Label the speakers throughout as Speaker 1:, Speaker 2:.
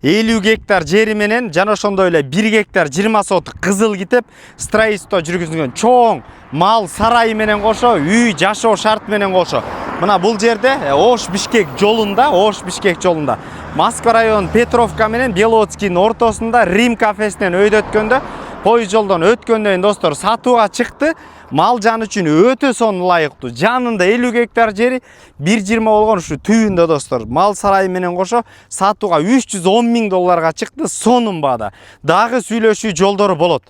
Speaker 1: 50 гектар жери менен жана ошондой эле 1 гектар 20 соток кызыл китеп строительство жүргүзүлгөн чоң мал сарайы менен кошо үй жашоо шарт менен кошо. Мына бул жерде Ош-Бишкек жолунда Москва район Петровка менен Белоцкийдин ортосунда Рим кафесинен өйдөткөндө пойыз жолдон өткөндөн достор сатууга чыкты. Мал жан үчүн өтө сонун ылайыктуу. Жанында 50 гектар жери 1.20 болгон ушу түбүндө достор. Мал сарайы менен кошо сатууга 310 миң долларга чыкты сонун баада. Дагы сүйлөшүү жолдору болот.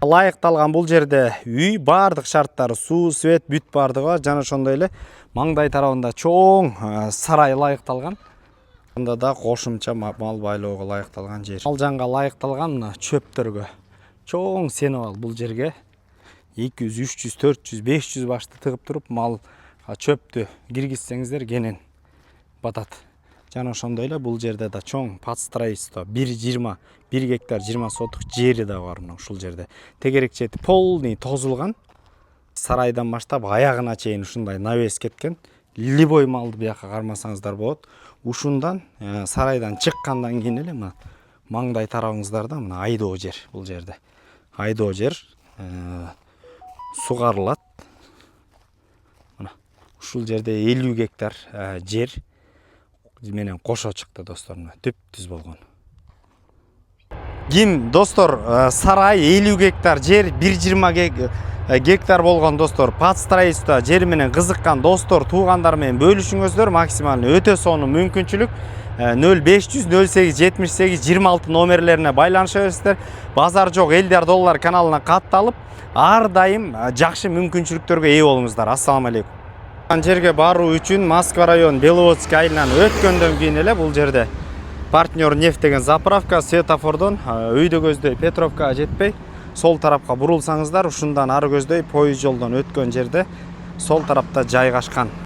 Speaker 1: Ылайыкталган бул жерде үй бардык шарттары, суу, свет, бүт бардыгы бар. Жана ошондой эле маңдай тарабында чоң сарай ылайыкталган. Анда да кошумча мал байлоого ылайыкталган жер. Мал жанга ылайыкталган мына чөптөргө чоң сеніп ал бұл жерге 200, 300, 400, 500 башты тығып тұрып мал чөптү киргизсеңиздер кенен батат. Жана ошондой эле бул жерде да чоң подстроительство 1.20 1 гектар 20 соток жери да бар мына ушул жерде. Тегерек чети полный тозулган. Сарайдан баштап аягына чейин ушундай навес кеткен. Любой малды бияка кармасаңыздар болот. Ушундан сарайдан чыккандан кийин эле мына маңдай тарабыңыздарда мына айдоо жер бул жерде. Айдоо жер сугарылат. Мына ушул жерде 50 гектар жер менен кошо чыкты достор. Түп-түз болгон. Ким достор сарай 50 гектар жер 1.20 гектар болгон достор. Подстроительство жер менен кызыккан достор, туугандар менен бөлүшүңүздөр. Максималный өтө сонун мүмкүнчүлүк. 0500 08 78 26 номерлерине байланыша бересиздер. Базар жок элдер доллар каналына катталып, ар дайым жакшы мүмкүнчүлүктөргө ээ болуңуздар. Ассаламу алейкум. Жерге баруу үчүн Москва район Беловодский айылынан өткөндөн кийин эле бул жерде партнер нефть деген заправка светофордон өйдө көздөй Петровкага жетпей сол тарапка бурулсаңыздар ушундан ары көздөй пойыз жолдон өткөн жерде сол тарапта жайгашкан.